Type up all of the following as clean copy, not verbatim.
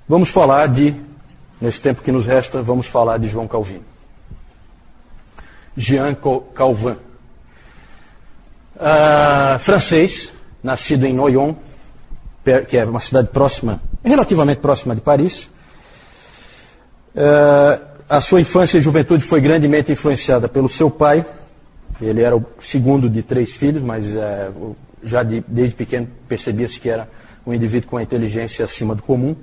Vamos falar nesse tempo que nos resta, vamos falar de João Calvino. Jean Calvin. Francês, nascido em Noyon, que é uma cidade próxima, relativamente próxima de Paris. A sua infância e juventude foi grandemente influenciada pelo seu pai. Ele era o segundo de 3 filhos, mas já desde pequeno percebia-se que era um indivíduo com a inteligência acima do comum.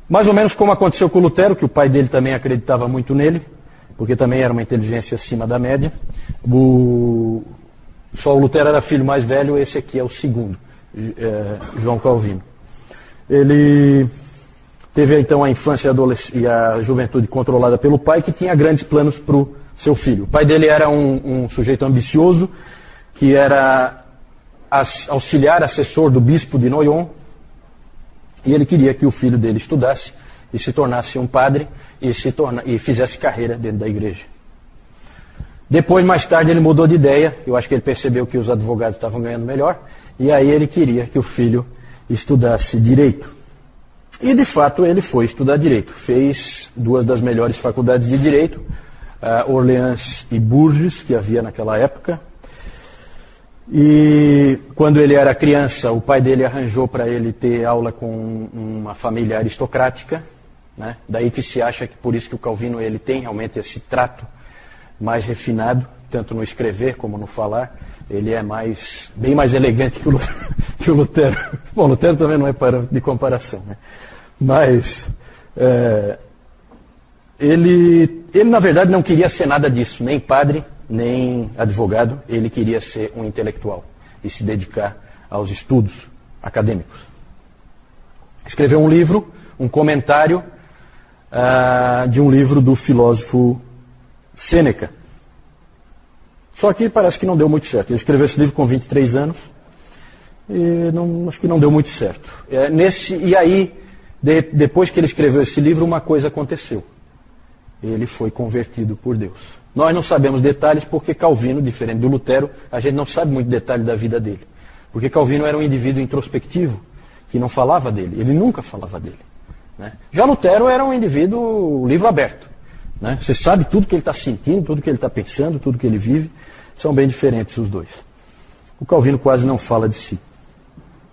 Mais ou menos como aconteceu com o Lutero, que o pai dele também acreditava muito nele, porque também era uma inteligência acima da média. Só o Lutero era filho mais velho, esse aqui é o segundo, João Calvino. Ele teve então a infância e a juventude controlada pelo pai, que tinha grandes planos para o seu filho. O pai dele era um sujeito ambicioso, que era auxiliar, assessor do bispo de Noyon, e ele queria que o filho dele estudasse e se tornasse um padre e fizesse carreira dentro da igreja. Depois, mais tarde, ele mudou de ideia. Eu acho que ele percebeu que os advogados estavam ganhando melhor, e aí ele queria que o filho estudasse direito. E, de fato, ele foi estudar direito. Fez 2 das melhores faculdades de direito, Orleans e Bourges, que havia naquela época. E quando ele era criança, o pai dele arranjou para ele ter aula com uma família aristocrática, né? Daí que se acha que por isso que o Calvino ele tem realmente esse trato mais refinado, tanto no escrever como no falar. Ele é bem mais elegante que o Lutero. Bom, o Lutero também não é de comparação, né? Mas ele na verdade não queria ser nada disso, nem padre, nem advogado. Ele queria ser um intelectual e se dedicar aos estudos acadêmicos. Escreveu um livro, um comentário de um livro do filósofo Sêneca. Só que parece que não deu muito certo. Ele escreveu esse livro com 23 anos e acho que não deu muito certo. E aí, depois que ele escreveu esse livro, uma coisa aconteceu. Ele foi convertido por Deus. Nós não sabemos detalhes porque Calvino, diferente do Lutero, a gente não sabe muito detalhe da vida dele. Porque Calvino era um indivíduo introspectivo, que não falava dele. Ele nunca falava dele, né? Já Lutero era um indivíduo livro aberto, né? Você sabe tudo que ele está sentindo, tudo que ele está pensando, tudo que ele vive. São bem diferentes os dois. O Calvino quase não fala de si.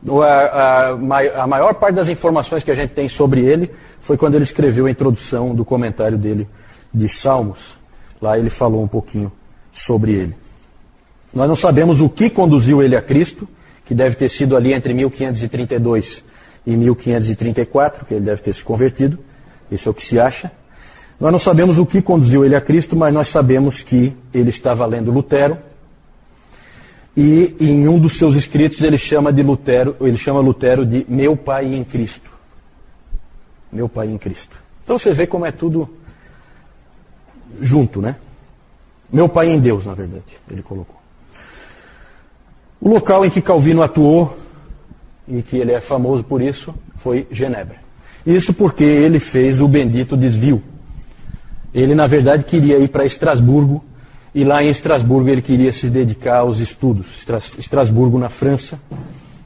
A maior parte das informações que a gente tem sobre ele foi quando ele escreveu a introdução do comentário dele de Salmos. Lá ele falou um pouquinho sobre ele. Nós não sabemos o que conduziu ele a Cristo, que deve ter sido ali entre 1532 e 1534, que ele deve ter se convertido. Isso é o que se acha. Nós não sabemos o que conduziu ele a Cristo, mas nós sabemos que ele estava lendo Lutero. E em um dos seus escritos ele chama Lutero de meu pai em Cristo. Meu pai em Cristo. Então você vê como é tudo junto, né? Meu pai em Deus, na verdade, ele colocou. O local em que Calvino atuou, e que ele é famoso por isso, foi Genebra. Isso porque ele fez o bendito desvio. Ele, na verdade, queria ir para Estrasburgo, e lá em Estrasburgo ele queria se dedicar aos estudos. Estrasburgo, na França,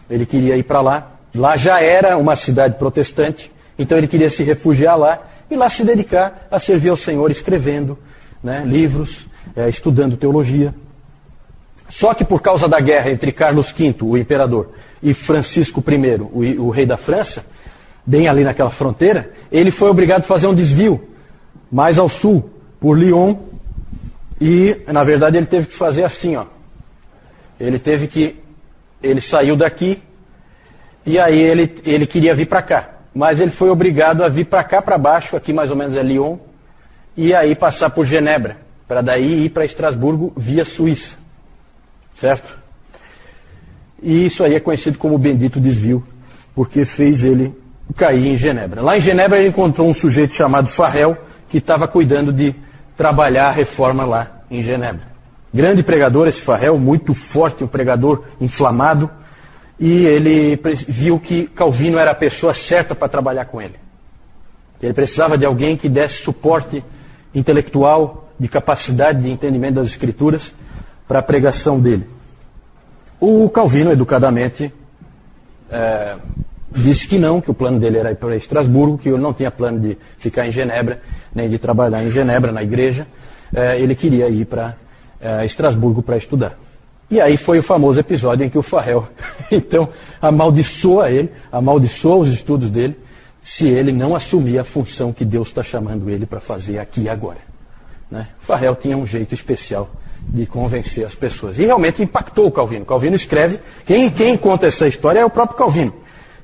ele queria ir para lá. Lá já era uma cidade protestante, então ele queria se refugiar lá e lá se dedicar a servir ao Senhor escrevendo, né, livros, estudando teologia. Só que por causa da guerra entre Carlos V, o imperador, e Francisco I, o rei da França, bem ali naquela fronteira, ele foi obrigado a fazer um desvio mais ao sul, por Lyon, e na verdade ele teve que fazer assim, ó. Ele saiu daqui e aí ele queria vir para cá, mas ele foi obrigado a vir para cá, para baixo, aqui mais ou menos é Lyon, e aí passar por Genebra, para daí ir para Estrasburgo via Suíça, certo? E isso aí é conhecido como o bendito desvio, porque fez ele cair em Genebra. Lá em Genebra ele encontrou um sujeito chamado Farel, que estava cuidando de trabalhar a reforma lá em Genebra. Grande pregador esse Farel, muito forte, um pregador inflamado, e ele viu que Calvino era a pessoa certa para trabalhar com ele. Ele precisava de alguém que desse suporte intelectual, de capacidade de entendimento das Escrituras, para a pregação dele. O Calvino, educadamente, disse que não, que o plano dele era ir para Estrasburgo, que ele não tinha plano de ficar em Genebra, nem de trabalhar em Genebra, na igreja. Ele queria ir para Estrasburgo para estudar. E aí foi o famoso episódio em que o Farrell, então, amaldiçoa ele, amaldiçoa os estudos dele, se ele não assumir a função que Deus está chamando ele para fazer aqui e agora. Né? O Farrell tinha um jeito especial de convencer as pessoas. E realmente impactou o Calvino. Calvino escreve, quem conta essa história é o próprio Calvino.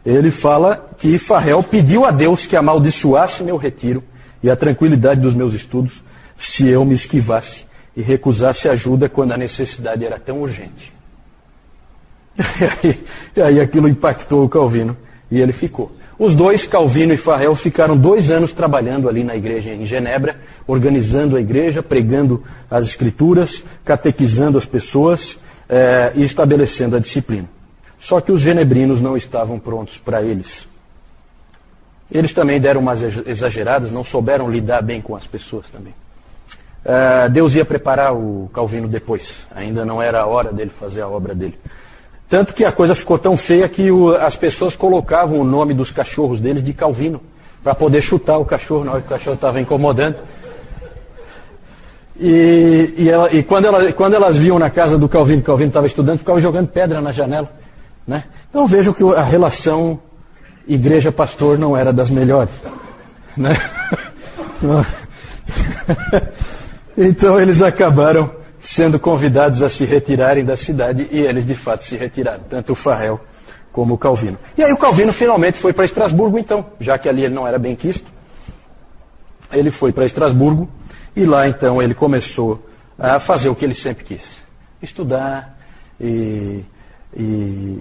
Ele fala que Farrell pediu a Deus que amaldiçoasse meu retiro e a tranquilidade dos meus estudos se eu me esquivasse e recusasse ajuda quando a necessidade era tão urgente. E aí aquilo impactou o Calvino e ele ficou. Os dois, Calvino e Farrell, ficaram 2 anos trabalhando ali na igreja em Genebra, organizando a igreja, pregando as escrituras, catequizando as pessoas e estabelecendo a disciplina. Só que os genebrinos não estavam prontos para eles. Eles também deram umas exageradas, não souberam lidar bem com as pessoas também. Deus ia preparar o Calvino depois, ainda não era a hora dele fazer a obra dele. Tanto que a coisa ficou tão feia que as pessoas colocavam o nome dos cachorros deles de Calvino, para poder chutar o cachorro na hora que o cachorro estava incomodando. E quando elas viam na casa do Calvino, que o Calvino estava estudando, ficavam jogando pedra na janela. Né? Então vejam que a relação igreja-pastor não era das melhores. Né? Então eles acabaram sendo convidados a se retirarem da cidade e eles de fato se retiraram, tanto o Farrell como o Calvino. E aí o Calvino finalmente foi para Estrasburgo então, já que ali ele não era bem quisto. Ele foi para Estrasburgo e lá então ele começou a fazer o que ele sempre quis. Estudar e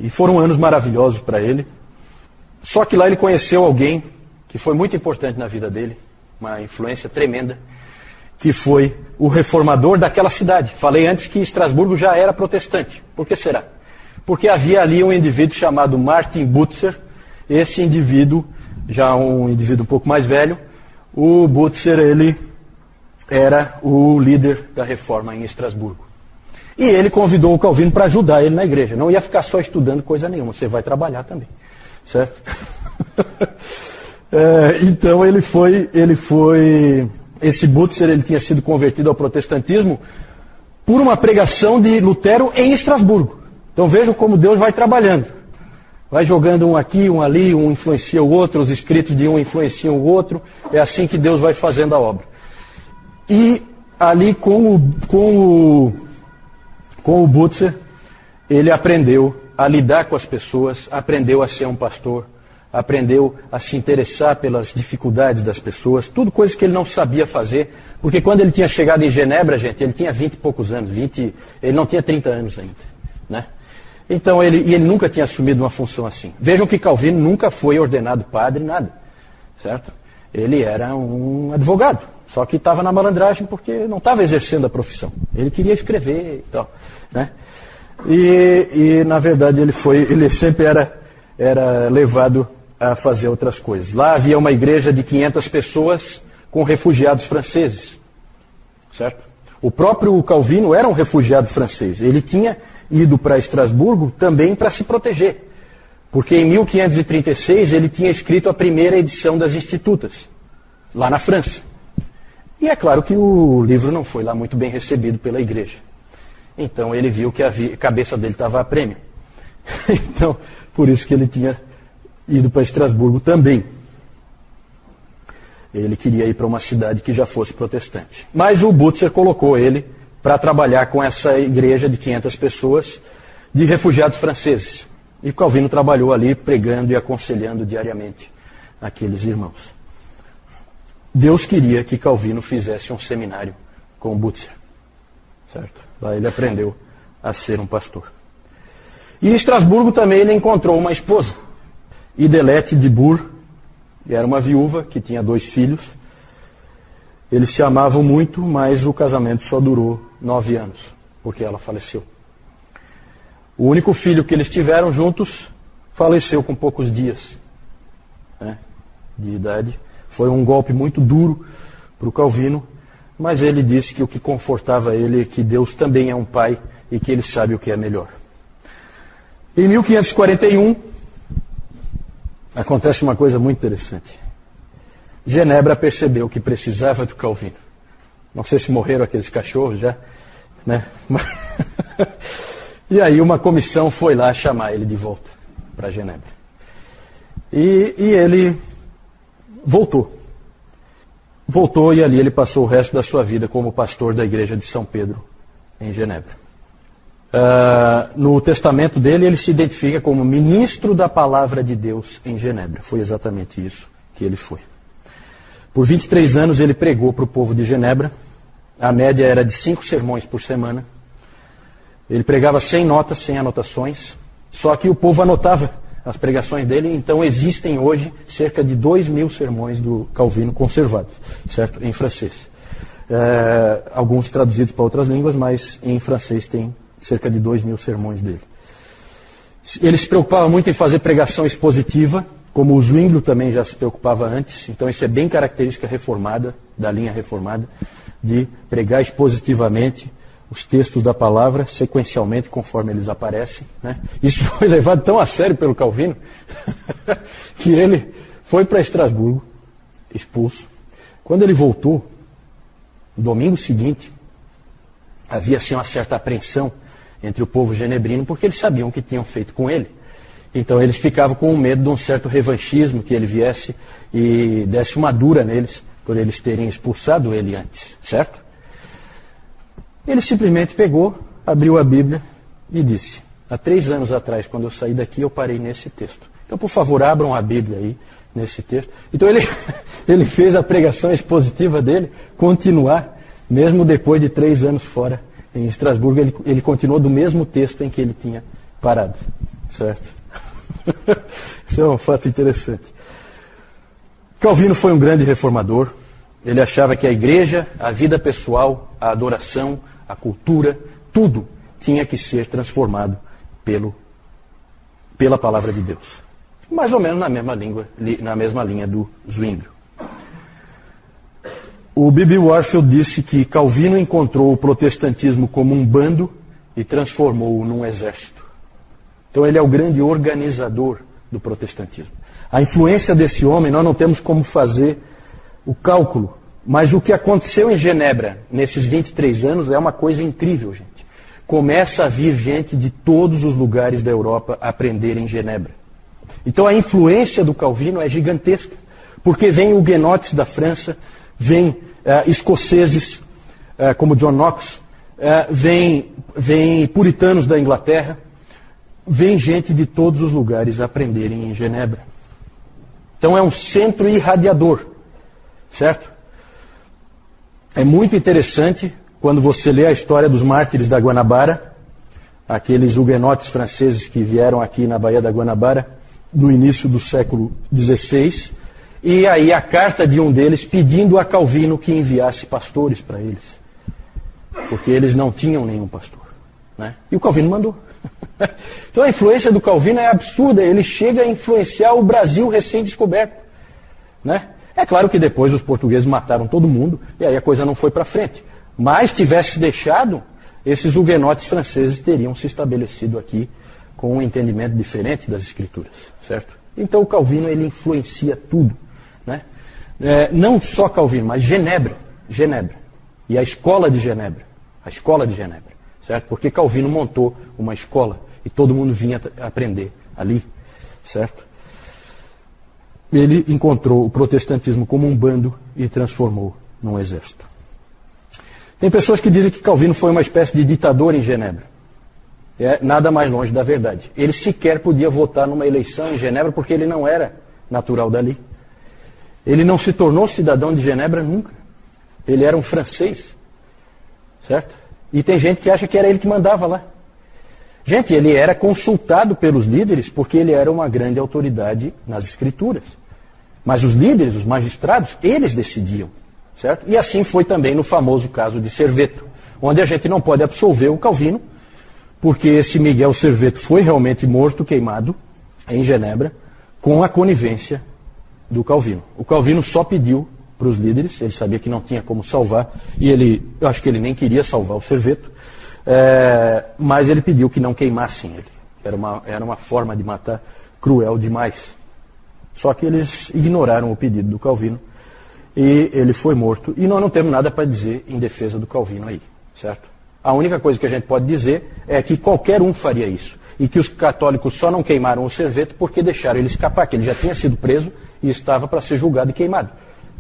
foram anos maravilhosos para ele. Só que lá ele conheceu alguém que foi muito importante na vida dele, uma influência tremenda, que foi o reformador daquela cidade. Falei antes que Estrasburgo já era protestante. Por que será? Porque havia ali um indivíduo chamado Martin Butzer. Esse indivíduo, já um indivíduo um pouco mais velho, o Butzer, ele era o líder da reforma em Estrasburgo. E ele convidou o Calvino para ajudar ele na igreja. Não ia ficar só estudando coisa nenhuma, você vai trabalhar também. Certo? Então esse Butzer, ele tinha sido convertido ao protestantismo por uma pregação de Lutero em Estrasburgo. Então vejam como Deus vai trabalhando. Vai jogando um aqui, um ali, um influencia o outro, os escritos de um influenciam o outro. É assim que Deus vai fazendo a obra. E ali com o Butzer, ele aprendeu a lidar com as pessoas, aprendeu a ser um pastor, aprendeu a se interessar pelas dificuldades das pessoas, tudo coisas que ele não sabia fazer, porque quando ele tinha chegado em Genebra, gente, ele tinha 20 e poucos anos, ele não tinha 30 anos ainda, né? Então ele nunca tinha assumido uma função assim. Vejam que Calvino nunca foi ordenado padre, nada, certo? Ele era um advogado, só que estava na malandragem porque não estava exercendo a profissão. Ele queria escrever e tal, né? E na verdade ele sempre era levado a fazer outras coisas. Lá havia uma igreja de 500 pessoas com refugiados franceses, certo? O próprio Calvino era um refugiado francês. Ele tinha ido para Estrasburgo também para se proteger, porque em 1536 ele tinha escrito a primeira edição das Institutas, lá na França. E é claro que o livro não foi lá muito bem recebido pela igreja. Então ele viu que a cabeça dele estava a prêmio. Então, por isso que ele tinha ido para Estrasburgo também. Ele queria ir para uma cidade que já fosse protestante. Mas o Butzer colocou ele para trabalhar com essa igreja de 500 pessoas de refugiados franceses. E Calvino trabalhou ali pregando e aconselhando diariamente aqueles irmãos. Deus queria que Calvino fizesse um seminário com o Butzer. Certo? Lá ele aprendeu a ser um pastor. E em Estrasburgo também ele encontrou uma esposa, Idelete de Bur, que era uma viúva que tinha 2 filhos. Eles se amavam muito, mas o casamento só durou 9 anos, porque ela faleceu. O único filho que eles tiveram juntos faleceu com poucos dias, né, de idade. Foi um golpe muito duro para o Calvino, mas ele disse que o que confortava ele é que Deus também é um pai e que ele sabe o que é melhor. Em 1541, acontece uma coisa muito interessante. Genebra percebeu que precisava do Calvino. Não sei se morreram aqueles cachorros já, né? E aí uma comissão foi lá chamar ele de volta para Genebra. E ele voltou. Voltou e ali ele passou o resto da sua vida como pastor da igreja de São Pedro, em Genebra. No testamento dele, ele se identifica como ministro da palavra de Deus em Genebra. Foi exatamente isso que ele foi. Por 23 anos ele pregou para o povo de Genebra. A média era de 5 sermões por semana. Ele pregava sem notas, sem anotações. Só que o povo anotava as pregações dele. Então existem hoje cerca de 2.000 sermões do Calvino conservados, certo? Em francês. Alguns traduzidos para outras línguas, mas em francês tem cerca de 2.000 sermões dele. Ele se preocupava muito em fazer pregação expositiva, como o Zwinglio também já se preocupava antes. Então isso é bem característica reformada, da linha reformada, de pregar expositivamente os textos da palavra, sequencialmente, conforme eles aparecem, né? Isso foi levado tão a sério pelo Calvino, que ele foi para Estrasburgo, expulso. Quando ele voltou, no domingo seguinte, havia assim uma certa apreensão entre o povo genebrino, porque eles sabiam o que tinham feito com ele. Então eles ficavam com medo de um certo revanchismo, que ele viesse e desse uma dura neles, por eles terem expulsado ele antes, certo? Ele simplesmente pegou, abriu a Bíblia e disse: há 3 anos atrás, quando eu saí daqui, eu parei nesse texto. Então, por favor, abram a Bíblia aí, nesse texto. Então ele fez a pregação expositiva dele continuar, mesmo depois de 3 anos fora em Estrasburgo, ele continuou do mesmo texto em que ele tinha parado, certo? Isso é um fato interessante. Calvino foi um grande reformador. Ele achava que a igreja, a vida pessoal, a adoração, a cultura, tudo tinha que ser transformado pela palavra de Deus. Mais ou menos na mesma linha do Zwinglio. O B.B. Warfield disse que Calvino encontrou o protestantismo como um bando e transformou-o num exército. Então ele é o grande organizador do protestantismo. A influência desse homem, nós não temos como fazer o cálculo, mas o que aconteceu em Genebra nesses 23 anos é uma coisa incrível, gente. Começa a vir gente de todos os lugares da Europa aprender em Genebra. Então a influência do Calvino é gigantesca, porque vem huguenotes da França, vem escoceses como John Knox, vem puritanos da Inglaterra, vem gente de todos os lugares aprenderem em Genebra. Então é um centro irradiador, certo? É muito interessante quando você lê a história dos mártires da Guanabara, aqueles huguenotes franceses que vieram aqui na Baía da Guanabara no início do século XVI, e aí a carta de um deles pedindo a Calvino que enviasse pastores para eles, porque eles não tinham nenhum pastor, né? E o Calvino mandou. Então a influência do Calvino é absurda, ele chega a influenciar o Brasil recém-descoberto, né? É claro que depois os portugueses mataram todo mundo e aí a coisa não foi para frente. Mas tivesse deixado, esses huguenotes franceses teriam se estabelecido aqui com um entendimento diferente das escrituras, certo? Então o Calvino ele influencia tudo, né? Não só Calvino, mas Genebra e a escola de Genebra, certo? Porque Calvino montou uma escola e todo mundo vinha aprender ali, certo? Ele encontrou o protestantismo como um bando e transformou num exército. Tem pessoas que dizem que Calvino foi uma espécie de ditador em Genebra. É nada mais longe da verdade. Ele sequer podia votar numa eleição em Genebra porque ele não era natural dali. Ele não se tornou cidadão de Genebra nunca. Ele era um francês, certo? E tem gente que acha que era ele que mandava lá. Gente, ele era consultado pelos líderes porque ele era uma grande autoridade nas escrituras. Mas os líderes, os magistrados, eles decidiam, certo? E assim foi também no famoso caso de Serveto, onde a gente não pode absolver o Calvino, porque esse Miguel Serveto foi realmente morto, queimado, em Genebra, com a conivência do Calvino. O Calvino só pediu para os líderes, ele sabia que não tinha como salvar, e eu acho que ele nem queria salvar o Serveto, mas ele pediu que não queimassem ele. Era uma forma de matar cruel demais. Só que eles ignoraram o pedido do Calvino e ele foi morto. E nós não temos nada para dizer em defesa do Calvino aí, certo? A única coisa que a gente pode dizer é que qualquer um faria isso. E que os católicos só não queimaram o Serveto porque deixaram ele escapar, que ele já tinha sido preso e estava para ser julgado e queimado.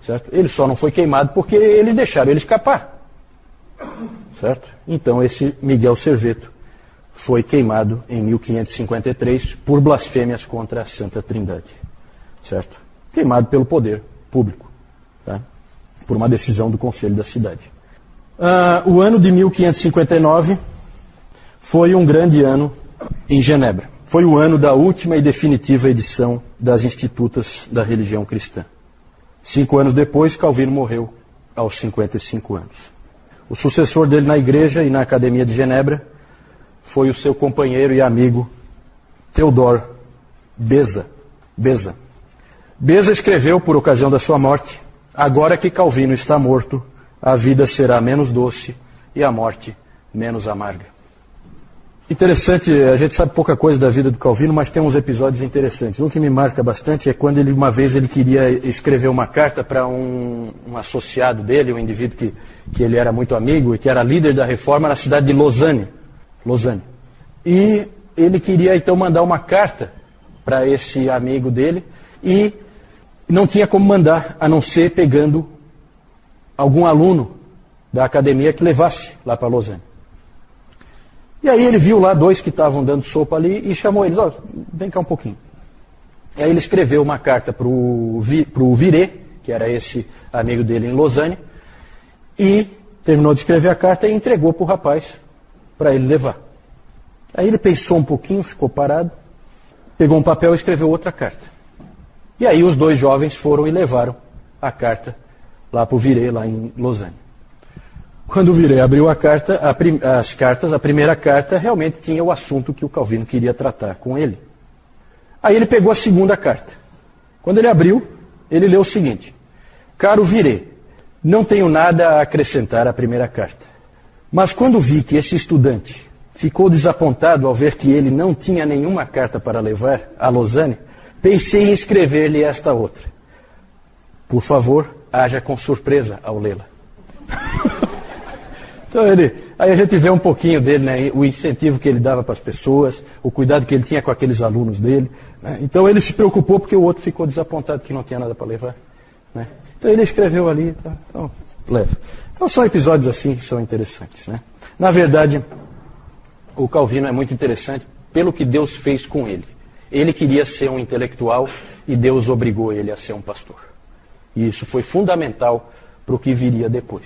Certo? Ele só não foi queimado porque eles deixaram ele escapar. Certo? Então esse Miguel Serveto foi queimado em 1553 por blasfêmias contra a Santa Trindade. Certo? Queimado pelo poder público. Tá? Por uma decisão do Conselho da cidade. O ano de 1559 foi um grande ano em Genebra. Foi o ano da última e definitiva edição das Institutas da Religião Cristã. 5 anos depois, Calvino morreu aos 55 anos. O sucessor dele na igreja e na Academia de Genebra foi o seu companheiro e amigo Theodor Beza. Beza escreveu, por ocasião da sua morte: agora que Calvino está morto, a vida será menos doce e a morte menos amarga. Interessante, a gente sabe pouca coisa da vida do Calvino, mas tem uns episódios interessantes. Um que me marca bastante é quando uma vez ele queria escrever uma carta para um associado dele, um indivíduo que ele era muito amigo e que era líder da reforma na cidade de Lausanne. E ele queria então mandar uma carta para esse amigo dele e não tinha como mandar, a não ser pegando algum aluno da academia que levasse lá para Lausanne. E aí ele viu lá 2 que estavam dando sopa ali e chamou eles: vem cá um pouquinho. E aí ele escreveu uma carta para o Viré, que era esse amigo dele em Lausanne, e terminou de escrever a carta e entregou para o rapaz para ele levar. Aí ele pensou um pouquinho, ficou parado, pegou um papel e escreveu outra carta. E aí os 2 jovens foram e levaram a carta lá para o Viré, lá em Lausanne. Quando o Viré abriu a carta, a primeira carta realmente tinha o assunto que o Calvino queria tratar com ele. Aí ele pegou a segunda carta. Quando ele abriu, ele leu o seguinte: caro Viré, não tenho nada a acrescentar à primeira carta. Mas quando vi que esse estudante ficou desapontado ao ver que ele não tinha nenhuma carta para levar a Lausanne, pensei em escrever-lhe esta outra. Por favor, haja com surpresa ao lê-la. Então aí a gente vê um pouquinho dele, né, o incentivo que ele dava para as pessoas, o cuidado que ele tinha com aqueles alunos dele. Né? Então ele se preocupou porque o outro ficou desapontado que não tinha nada para levar. Né? Então ele escreveu ali, tá? Então leva. Então são episódios assim que são interessantes. Né? Na verdade, o Calvino é muito interessante pelo que Deus fez com ele. Ele queria ser um intelectual e Deus obrigou ele a ser um pastor. E isso foi fundamental para o que viria depois.